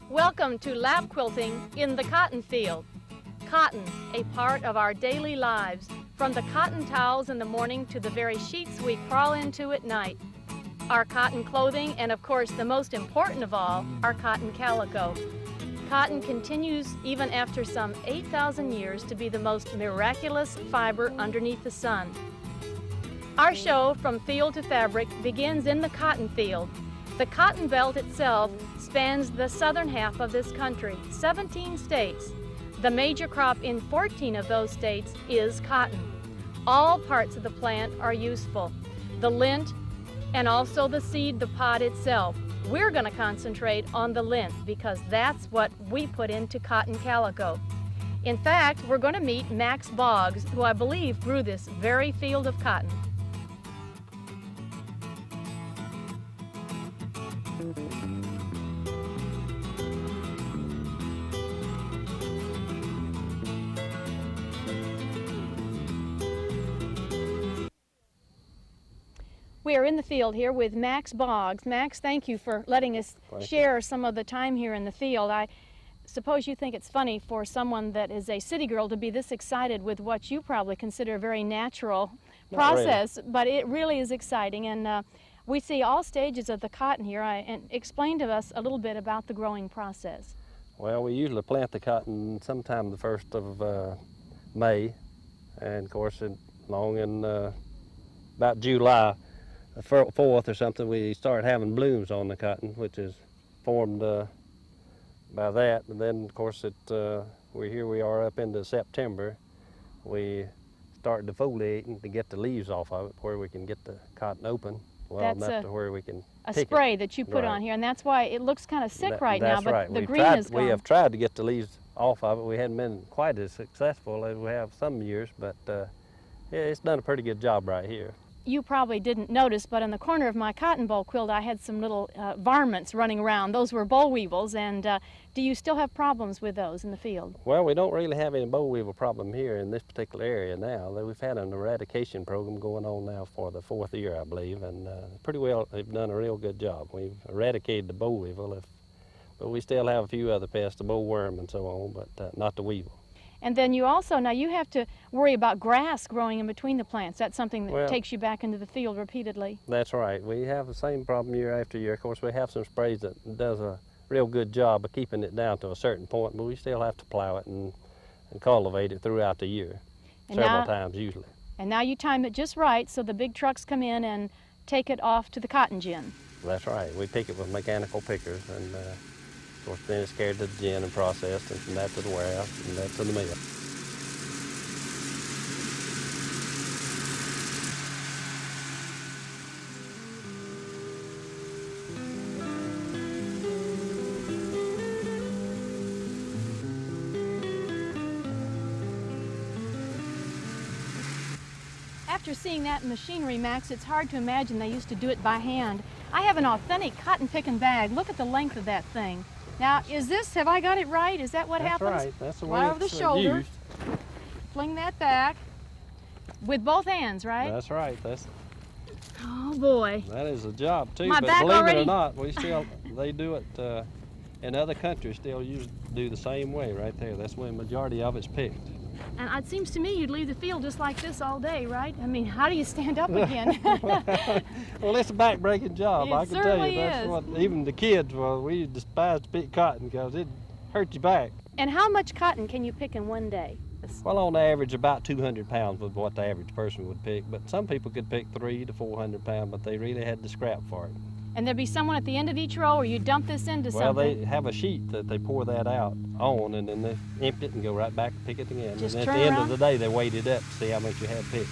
Welcome to lap quilting in the cotton field. Cotton, a part of our daily lives, from the cotton towels in the morning to the very sheets we crawl into at night. Our cotton clothing, and of course the most important of all, our cotton calico. Cotton continues even after some 8,000 years to be the most miraculous fiber underneath the sun. Our show, From Field to Fabric, begins in the cotton field. The cotton belt itself spans the southern half of this country, 17 states. The major crop in 14 of those states is cotton. All parts of the plant are useful. The lint and also the seed, the pod itself. We're going to concentrate on the lint because that's what we put into cotton calico. In fact, we're going to meet Max Boggs, who I believe grew this very field of cotton. We are in the field here with Max Boggs. Max, thank you for letting us share some of the time here in the field. I suppose you think it's funny for someone that is a city girl to be this excited with what you probably consider a very natural process, but it really is exciting. And we see all stages of the cotton here. And explain to us a little bit about the growing process. Well, we usually plant the cotton sometime the 1st of May, and of course along in about July 4th or something, we start having blooms on the cotton, which is formed by that. And then, of course, here we are up into September. We start defoliating to get the leaves off of it, where we can get the cotton open well enough to where we can pick it. A spray that you put on here, and that's why it looks kind of sick right now, but the green is gone. We have tried to get the leaves off of it. We hadn't been quite as successful as we have some years, but yeah, it's done a pretty good job right here. You probably didn't notice, but in the corner of my cotton boll quilt, I had some little varmints running around. Those were boll weevils, and do you still have problems with those in the field? Well, we don't really have any boll weevil problem here in this particular area now. We've had an eradication program going on now for the 4th year, I believe, and pretty well they've done a real good job. We've eradicated the boll weevil, but we still have a few other pests, the boll worm and so on, but not the weevil. And then you also, now you have to worry about grass growing in between the plants. That's something that takes you back into the field repeatedly. That's right. We have the same problem year after year. Of course, we have some sprays that does a real good job of keeping it down to a certain point, but we still have to plow it and cultivate it throughout the year, several times usually. And now you time it just right so the big trucks come in and take it off to the cotton gin. That's right. We pick it with mechanical pickers, and of course, then it's carried to the gin and processed, and from that to the warehouse, and that to the mill. After seeing that machinery, Max, it's hard to imagine they used to do it by hand. I have an authentic cotton picking bag. Look at the length of that thing. Now, have I got it right? Is that what happens? That's right. That's the way right over the shoulder. Used. Fling that back with both hands, right? That's right. Oh boy. That is a job too. My but back believe already... it or not, they do it in other countries. Still do the same way right there. That's where the majority of it's picked. And it seems to me you'd leave the field just like this all day, right? I mean, how do you stand up again? Well, it's a back-breaking job. I can tell you. That's what even the kids, we despise to pick cotton because it hurts your back. And how much cotton can you pick in one day? Well, on average, about 200 pounds was what the average person would pick. But some people could pick 300 to 400 pounds, but they really had to scrap for it. And there'd be someone at the end of each row, or you dump this into something? Well, they have a sheet that they pour that out on, and then they empty it and go right back and pick it again. Just and turn at the end around? of the day, they weighed it up to see how much you had picked.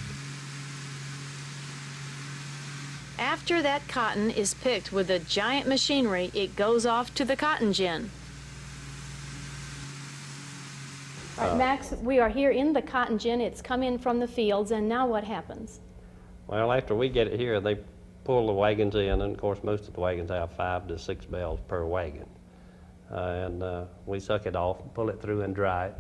After that cotton is picked with the giant machinery, it goes off to the cotton gin. All right, Max, we are here in the cotton gin. It's come in from the fields, and now what happens? Well, after we get it here, they pull the wagons in, and of course most of the wagons have 5 to 6 bales per wagon. And we suck it off, pull it through and dry it,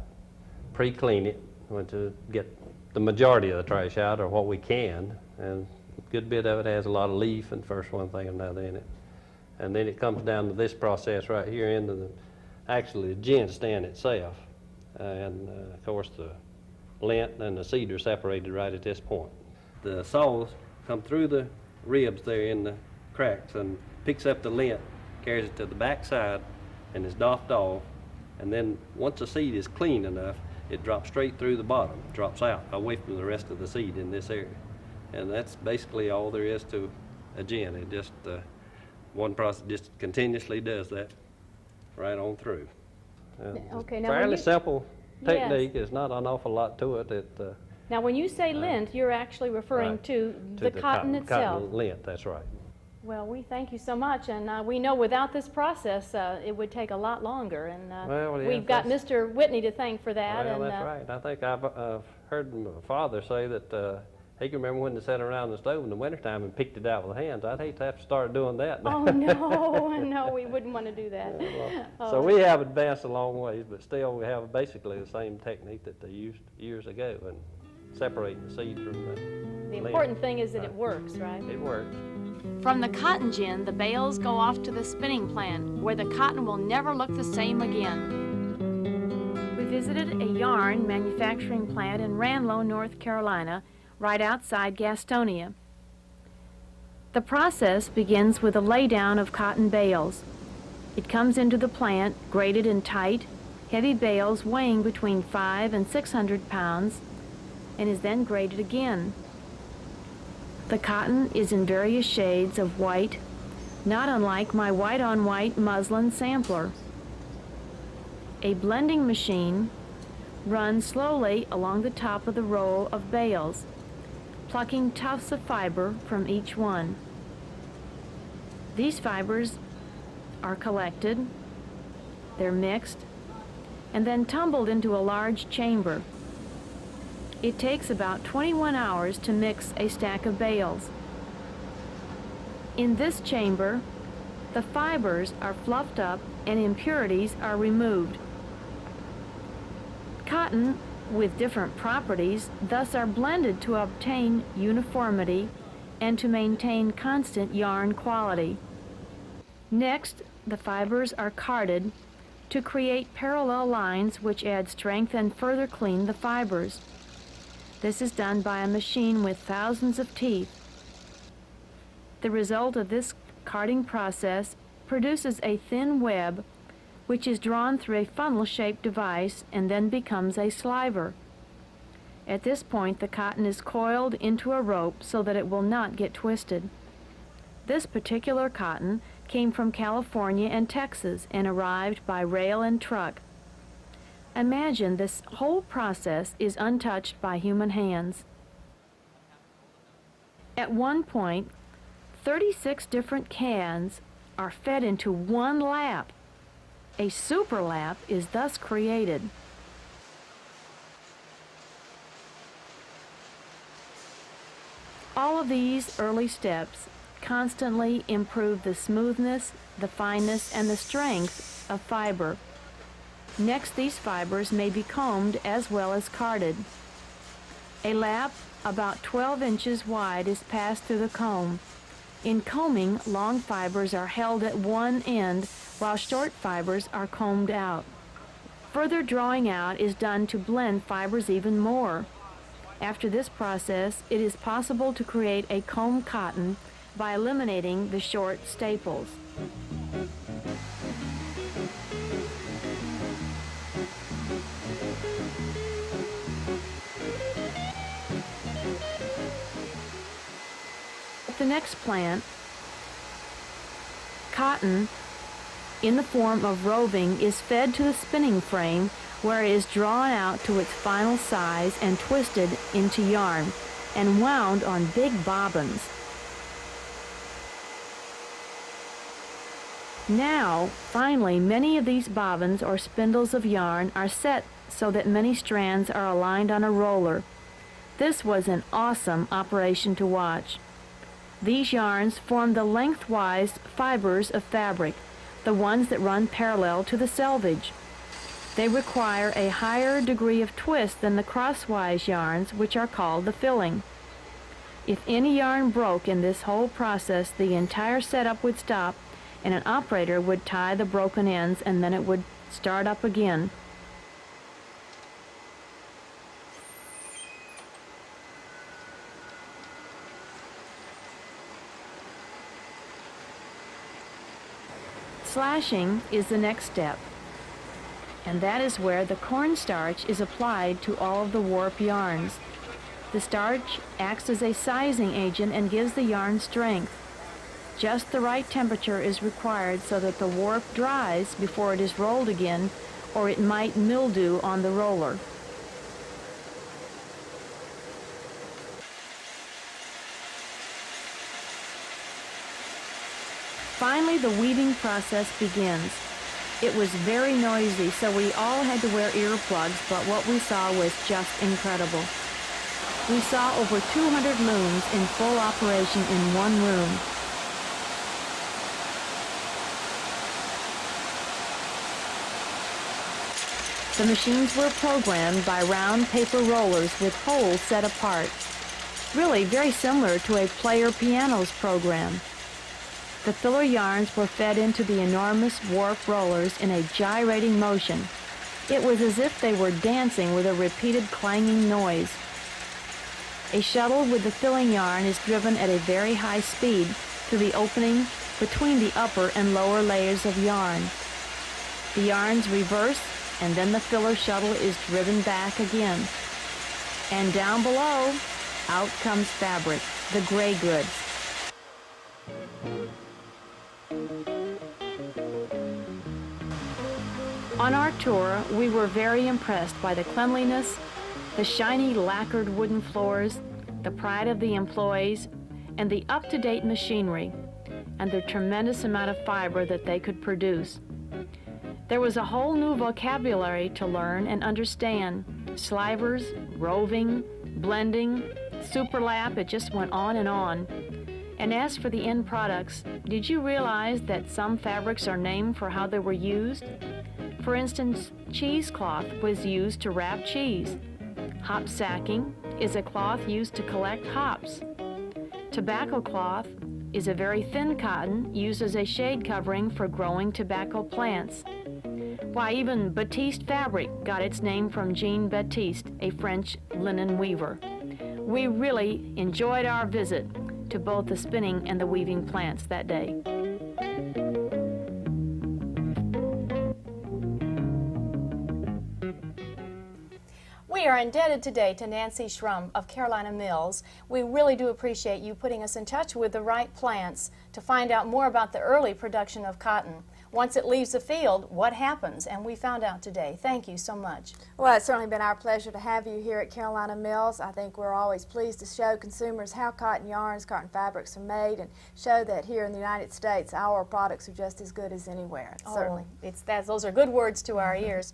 pre-clean it to get the majority of the trash out, or what we can. And a good bit of it has a lot of leaf and first one thing or another in it. And then it comes down to this process right here into actually the gin stand itself. And of course the lint and the seed are separated right at this point. The saws come through the ribs there in the cracks and picks up the lint, carries it to the back side, and is doffed off. And then once the seed is clean enough, it drops straight through the bottom, drops out away from the rest of the seed in this area. And that's basically all there is to a gin. It just, one process just continuously does that right on through. Okay, now fairly simple technique. There's not an awful lot to it. Now when you say lint, you're actually referring right, to the cotton itself. Cotton lint, that's right. Well, we thank you so much, and we know without this process it would take a lot longer, and well, yeah, we've got Mr. Whitney to thank for that. Well, and, that's right. I think I've heard my father say that he can remember when they sat around the stove in the wintertime and picked it out with hands. I'd hate to have to start doing that now. Oh, no, no, we wouldn't want to do that. Yeah, well, so we have advanced a long ways, but still we have basically the same technique that they used years ago, and separating the seed from the important thing is that it works, right? It works. From the cotton gin, the bales go off to the spinning plant, where the cotton will never look the same again. We visited a yarn manufacturing plant in Ranlow, North Carolina, right outside Gastonia. The process begins with a laydown of cotton bales. It comes into the plant graded in tight, heavy bales weighing between 500 and 600 pounds, and is then graded again. The cotton is in various shades of white, not unlike my white-on-white muslin sampler. A blending machine runs slowly along the top of the row of bales, plucking tufts of fiber from each one. These fibers are collected, they're mixed, and then tumbled into a large chamber. It takes about 21 hours to mix a stack of bales. In this chamber, the fibers are fluffed up and impurities are removed. Cotton with different properties thus are blended to obtain uniformity and to maintain constant yarn quality. Next, the fibers are carded to create parallel lines which add strength and further clean the fibers. This is done by a machine with thousands of teeth. The result of this carding process produces a thin web which is drawn through a funnel-shaped device and then becomes a sliver. At this point, the cotton is coiled into a rope so that it will not get twisted. This particular cotton came from California and Texas and arrived by rail and truck. Imagine this whole process is untouched by human hands. At one point, 36 different cans are fed into one lap. A super lap is thus created. All of these early steps constantly improve the smoothness, the fineness, and the strength of fiber. Next, these fibers may be combed as well as carded. A lap about 12 inches wide is passed through the comb. In combing, long fibers are held at one end while short fibers are combed out. Further drawing out is done to blend fibers even more. After this process, it is possible to create a combed cotton by eliminating the short staples. At the next plant, cotton in the form of roving is fed to the spinning frame, where it is drawn out to its final size and twisted into yarn and wound on big bobbins. Now, finally, many of these bobbins or spindles of yarn are set so that many strands are aligned on a roller. This was an awesome operation to watch. These yarns form the lengthwise fibers of fabric, the ones that run parallel to the selvage. They require a higher degree of twist than the crosswise yarns, which are called the filling. If any yarn broke in this whole process, the entire setup would stop and an operator would tie the broken ends, and then it would start up again. Slashing is the next step, and that is where the cornstarch is applied to all of the warp yarns. The starch acts as a sizing agent and gives the yarn strength. Just the right temperature is required so that the warp dries before it is rolled again, or it might mildew on the roller. Finally, the weaving process begins. It was very noisy, so we all had to wear earplugs, but what we saw was just incredible. We saw over 200 looms in full operation in one room. The machines were programmed by round paper rollers with holes set apart, really very similar to a player piano's program. The filler yarns were fed into the enormous warp rollers in a gyrating motion. It was as if they were dancing with a repeated clanging noise. A shuttle with the filling yarn is driven at a very high speed through the opening between the upper and lower layers of yarn. The yarns reverse, and then the filler shuttle is driven back again. And down below, out comes fabric, the gray goods. On our tour, we were very impressed by the cleanliness, the shiny lacquered wooden floors, the pride of the employees, and the up-to-date machinery, and the tremendous amount of fiber that they could produce. There was a whole new vocabulary to learn and understand. Slivers, roving, blending, superlap, it just went on and on. And as for the end products, did you realize that some fabrics are named for how they were used? For instance, cheesecloth was used to wrap cheese. Hop sacking is a cloth used to collect hops. Tobacco cloth is a very thin cotton used as a shade covering for growing tobacco plants. Why, even Batiste fabric got its name from Jean Baptiste, a French linen weaver. We really enjoyed our visit to both the spinning and the weaving plants that day. We are indebted today to Nancy Schrum of Carolina Mills. We really do appreciate you putting us in touch with the right plants to find out more about the early production of cotton. Once it leaves the field, what happens? And we found out today. Thank you so much. Well, it's certainly been our pleasure to have you here at Carolina Mills. I think we're always pleased to show consumers how cotton yarns, cotton fabrics are made, and show that here in the United States our products are just as good as anywhere. Certainly. Those are good words to our ears.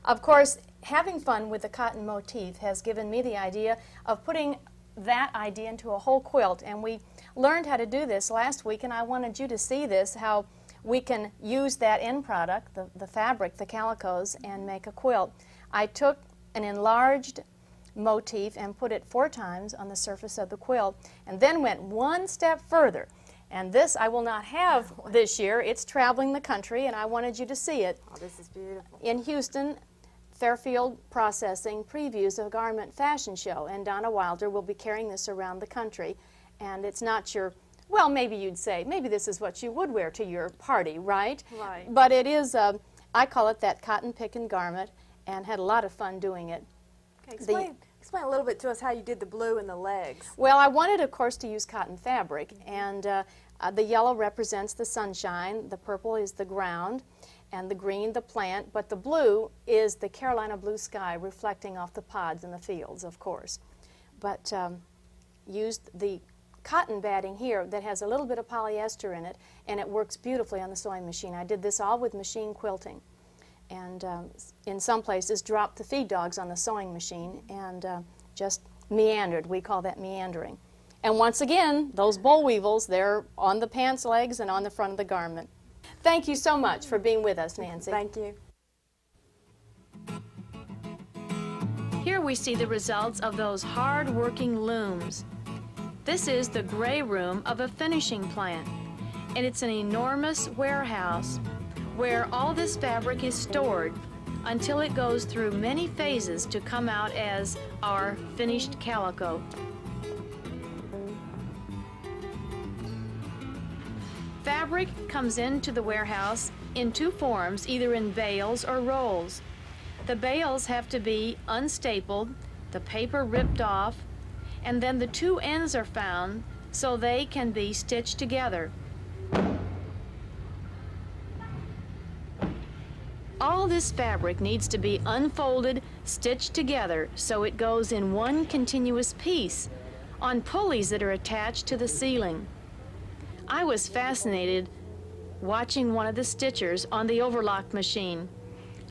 Of course, having fun with the cotton motif has given me the idea of putting that idea into a whole quilt, and we learned how to do this last week, and I wanted you to see this, how we can use that end product, the fabric, the calicos, and make a quilt. I took an enlarged motif and put it 4 times on the surface of the quilt, and then went one step further. And this I will not have this year. It's traveling the country, and I wanted you to see it. Oh, this is beautiful. In Houston, Fairfield Processing previews a garment fashion show, and Donna Wilder will be carrying this around the country. And it's not your, well, maybe you'd say, maybe this is what you would wear to your party, right? Right. But it is, I call it that cotton picking garment, and had a lot of fun doing it. Okay, explain a little bit to us how you did the blue in the legs. Well, I wanted, of course, to use cotton fabric, and the yellow represents the sunshine, the purple is the ground, and the green the plant, but the blue is the Carolina blue sky reflecting off the pods in the fields, of course. But used the cotton batting here that has a little bit of polyester in it, and it works beautifully on the sewing machine. I did this all with machine quilting, and in some places dropped the feed dogs on the sewing machine and just meandered. We call that meandering. And once again, those boll weevils, they're on the pants legs and on the front of the garment. Thank you so much for being with us, Nancy. Thank you. Here we see the results of those hard-working looms. This is the gray room of a finishing plant, and it's an enormous warehouse. where all this fabric is stored until it goes through many phases to come out as our finished calico. Fabric comes into the warehouse in two forms, either in bales or rolls. The bales have to be unstapled, the paper ripped off, and then the two ends are found so they can be stitched together. All this fabric needs to be unfolded, stitched together so it goes in one continuous piece on pulleys that are attached to the ceiling. I was fascinated watching one of the stitchers on the overlock machine.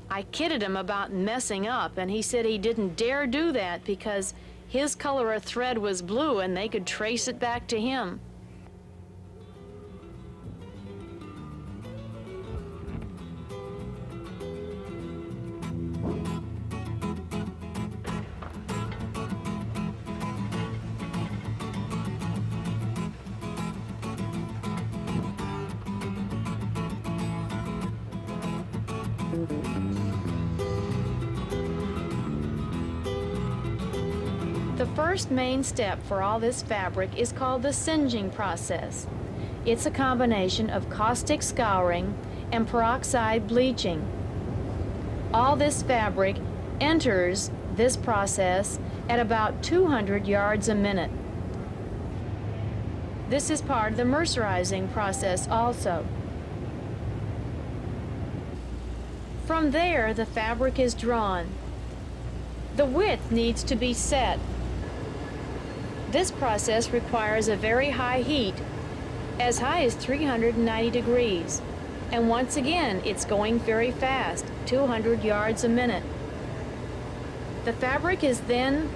I kidded him about messing up, and he said he didn't dare do that because his color of thread was blue and they could trace it back to him. The first main step for all this fabric is called the singeing process. It's a combination of caustic scouring and peroxide bleaching. All this fabric enters this process at about 200 yards a minute. This is part of the mercerizing process also. From there, the fabric is drawn. The width needs to be set. This process requires a very high heat, as high as 390 degrees. And once again, it's going very fast, 200 yards a minute. The fabric is then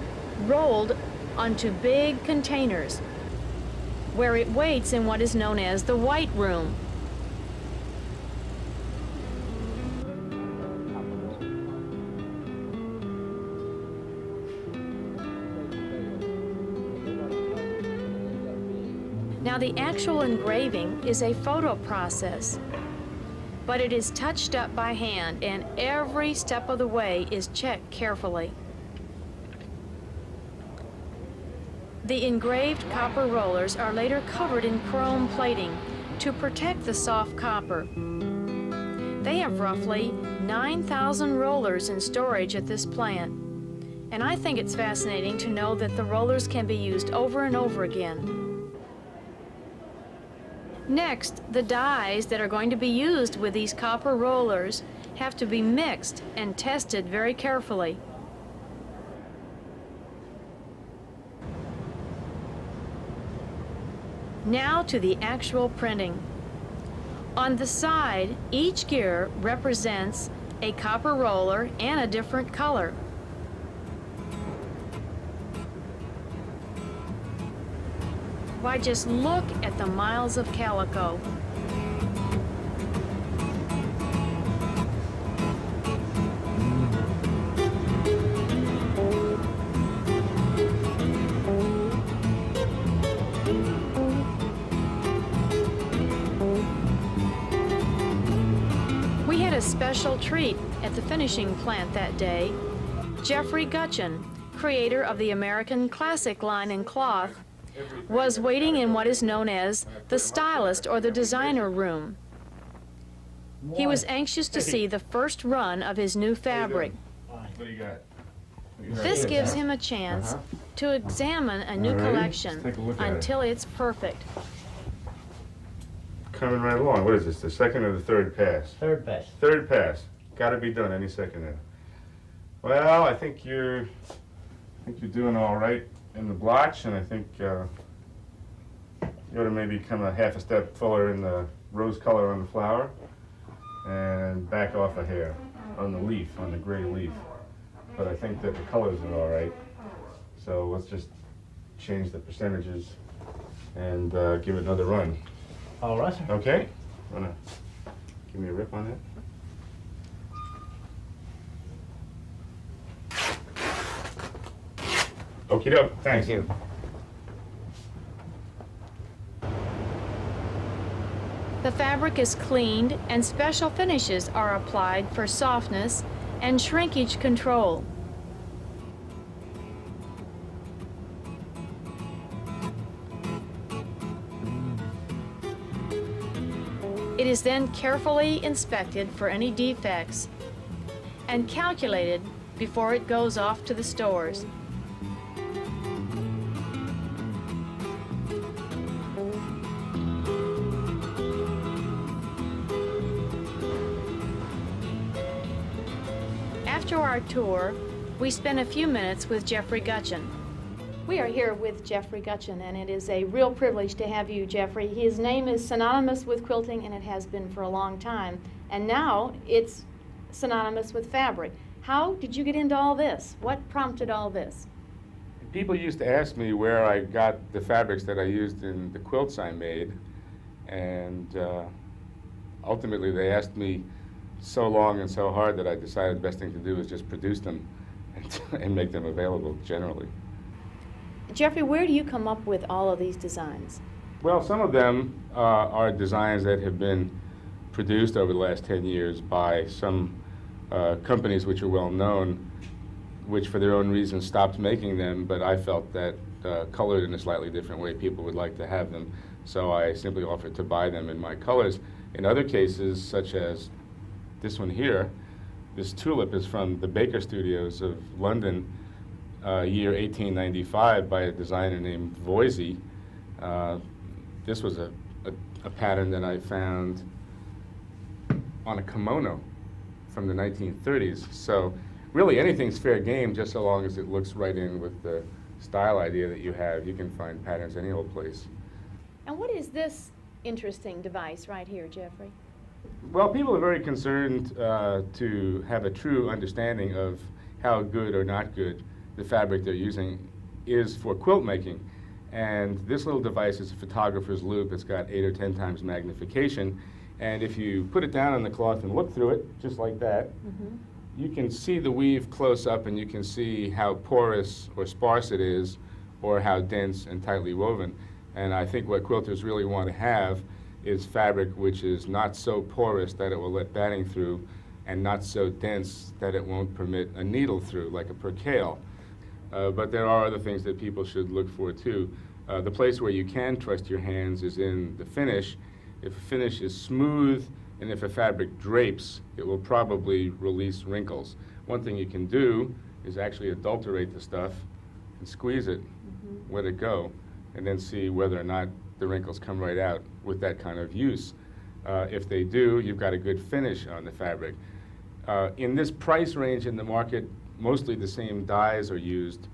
rolled onto big containers, where it waits in what is known as the white room. Now, the actual engraving is a photo process, but it is touched up by hand, and every step of the way is checked carefully. The engraved copper rollers are later covered in chrome plating to protect the soft copper. They have roughly 9,000 rollers in storage at this plant, and I think it's fascinating to know that the rollers can be used over and over again. Next, the dyes that are going to be used with these copper rollers have to be mixed and tested very carefully. Now to the actual printing. On the side, each gear represents a copper roller and a different color. Why, just look at the miles of calico. We had a special treat at the finishing plant that day. Jeffrey Guchin, creator of the American Classic line in cloth, was waiting in what is known as the stylist or the designer room. He was anxious to see the first run of his new fabric. What do you got? This gives him a chance to examine a new collection until it's perfect. Coming right along. What is this, the second or the third pass? Third pass. Third pass. Got to be done any second now. Well, I think you're doing all right in the blotch, and I think you ought to maybe come a half a step fuller in the rose color on the flower, and back off a hair on the leaf, on the gray leaf. But I think that the colors are all right, so let's just change the percentages and give it another run. All right, sir. Okay? Wanna give me a rip on that? Okie doke, thanks. Thank you. The fabric is cleaned and special finishes are applied for softness and shrinkage control. It is then carefully inspected for any defects and calculated before it goes off to the stores. After our tour, we spent a few minutes with Jeffrey Guchin. We are here with Jeffrey Guchin, and it is a real privilege to have you, Jeffrey. His name is synonymous with quilting, and it has been for a long time. And now it's synonymous with fabric. How did you get into all this? What prompted all this? People used to ask me where I got the fabrics that I used in the quilts I made, and ultimately they asked me so long and so hard that I decided the best thing to do is just produce them and make them available generally. Jeffrey, where do you come up with all of these designs? Well, some of them are designs that have been produced over the last 10 years by some companies which are well known, which for their own reasons stopped making them, but I felt that colored in a slightly different way people would like to have them, so I simply offered to buy them in my colors. In other cases, such as this one here, this tulip is from the Baker Studios of London, year 1895, by a designer named Voisey. This was a pattern that I found on a kimono from the 1930s. So really anything's fair game, just so long as it looks right in with the style idea that you have. You can find patterns any old place. And what is this interesting device right here, Jeffrey? Well, people are very concerned to have a true understanding of how good or not good the fabric they're using is for quilt making. And this little device is a photographer's loupe. It's got 8 or 10 times magnification. And if you put it down on the cloth and look through it, just like that, you can see the weave close up, and you can see how porous or sparse it is, or how dense and tightly woven. And I think what quilters really want to have is fabric which is not so porous that it will let batting through, and not so dense that it won't permit a needle through, like a percale. But there are other things that people should look for too. The place where you can trust your hands is in the finish. If a finish is smooth and if a fabric drapes, it will probably release wrinkles. One thing you can do is actually adulterate the stuff and squeeze it, let it go, and then see whether or not the wrinkles come right out with that kind of use. If they do, you've got a good finish on the fabric. In this price range in the market, mostly the same dyes are used,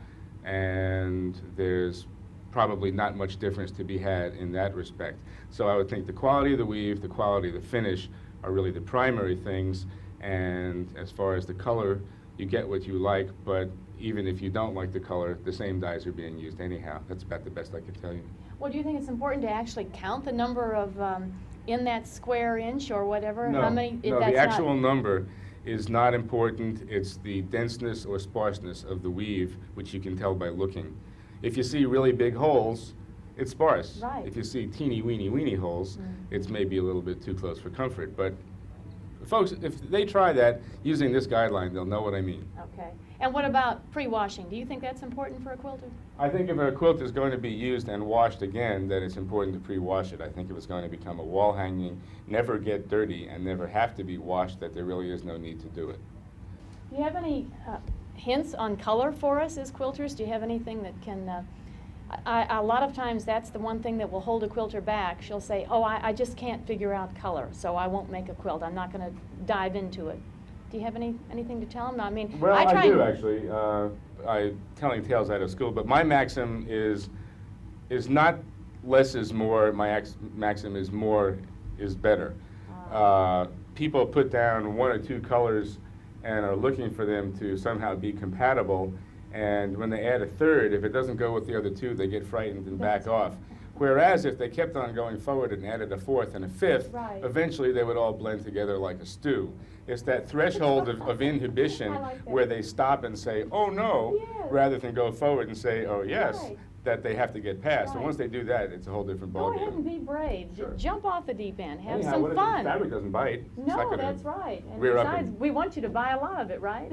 and there's probably not much difference to be had in that respect. So I would think the quality of the weave, the quality of the finish are really the primary things, and as far as the color, you get what you like, but even if you don't like the color, the same dyes are being used anyhow. That's about the best I can tell you. Well, do you think it's important to actually count the number of in that square inch or whatever? No, How many? no, the actual number is not important. It's the denseness or sparseness of the weave, which you can tell by looking. If you see really big holes, it's sparse. Right. If you see teeny weeny holes, it's maybe a little bit too close for comfort. But folks, if they try that using this guideline, they'll know what I mean. Okay. And what about pre-washing? Do you think that's important for a quilter? I think if a quilt is going to be used and washed again, then it's important to pre-wash it. I think if it's going to become a wall hanging, never get dirty, and never have to be washed, that there really is no need to do it. Do you have any hints on color for us as quilters? Do you have anything that can, a lot of times that's the one thing that will hold a quilter back. She'll say, oh, I just can't figure out color, so I won't make a quilt. I'm not going to dive into it. Do you have anything to tell them? I mean, well, I do actually. I'm telling tales out of school, but my maxim is not less is more. My maxim is more is better. People put down 1 or 2 colors and are looking for them to somehow be compatible, and when they add a third, if it doesn't go with the other 2, they get frightened and back off. Whereas if they kept on going forward and added a 4th and a 5th, right, eventually they would all blend together like a stew. It's that threshold of inhibition like where they stop and say, oh no, yes, rather than go forward and say, oh yes, right, that they have to get past. Right. And once they do that, it's a whole different Go ballgame. ahead and be brave. Sure. Jump off the deep end. Have Anyhow, some what if fun. the fabric doesn't bite? It's not No, gonna that's right. And rear up besides, and- we want you to buy a lot of it, right?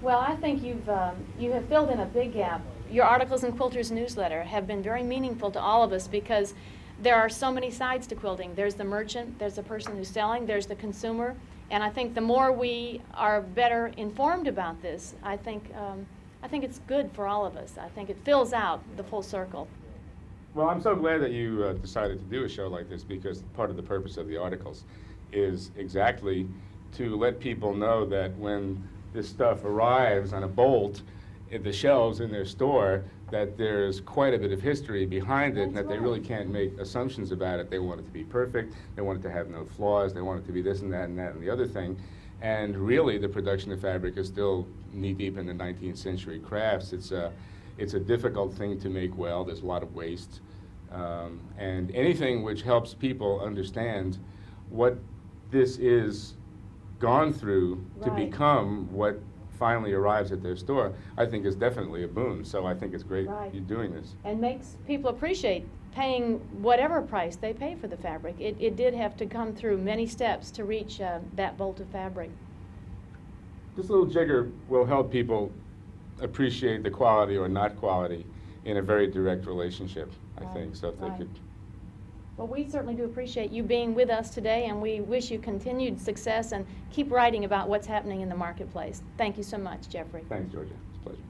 Well, I think you have filled in a big gap. Your articles in Quilters newsletter have been very meaningful to all of us because there are so many sides to quilting. There's the merchant, there's the person who's selling, there's the consumer, and I think the more we are better informed about this, I think it's good for all of us. I think it fills out the full circle. Well, I'm so glad that you decided to do a show like this, because part of the purpose of the articles is exactly to let people know that when this stuff arrives on a bolt at the shelves in their store, that there's quite a bit of history behind it, and that they really can't make assumptions about it. They want it to be perfect, they want it to have no flaws, they want it to be this and that and that and the other thing. And really, the production of fabric is still knee-deep in the 19th century crafts. It's a difficult thing to make well. There's a lot of waste. And anything which helps people understand what this is gone through to Right. become what finally arrives at their store, I think is definitely a boon. So I think it's great Right. you're doing this. And makes people appreciate paying whatever price they pay for the fabric. It did have to come through many steps to reach that bolt of fabric. This little jigger will help people appreciate the quality or not quality in a very direct relationship, I Right, think. So if they right. could. Well, we certainly do appreciate you being with us today, and we wish you continued success and keep writing about what's happening in the marketplace. Thank you so much, Jeffrey. Thanks, Georgia. It's a pleasure.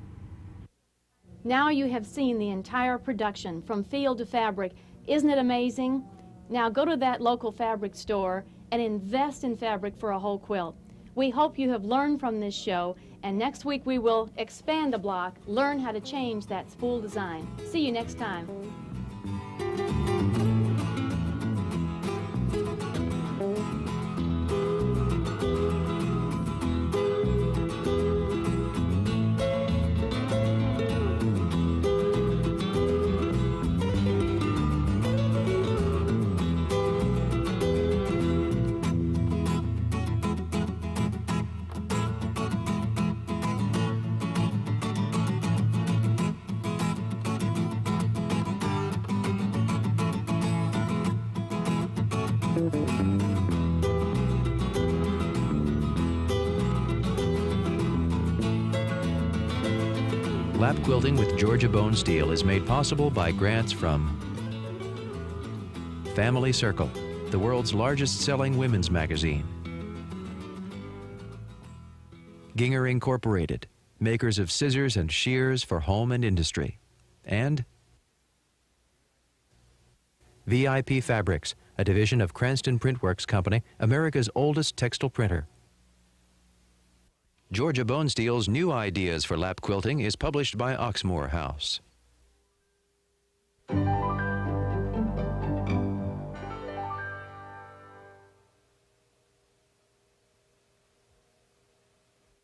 Now you have seen the entire production from field to fabric. Isn't it amazing? Now go to that local fabric store and invest in fabric for a whole quilt. We hope you have learned from this show, and next week we will expand the block, learn how to change that spool design. See you next time. Lap Quilting with Georgia Bonesteel is made possible by grants from Family Circle, the world's largest selling women's magazine. Ginger Incorporated, makers of scissors and shears for home and industry. And VIP Fabrics, a division of Cranston Print Works Company, America's oldest textile printer. Georgia Bonesteel's New Ideas for Lap Quilting is published by Oxmoor House.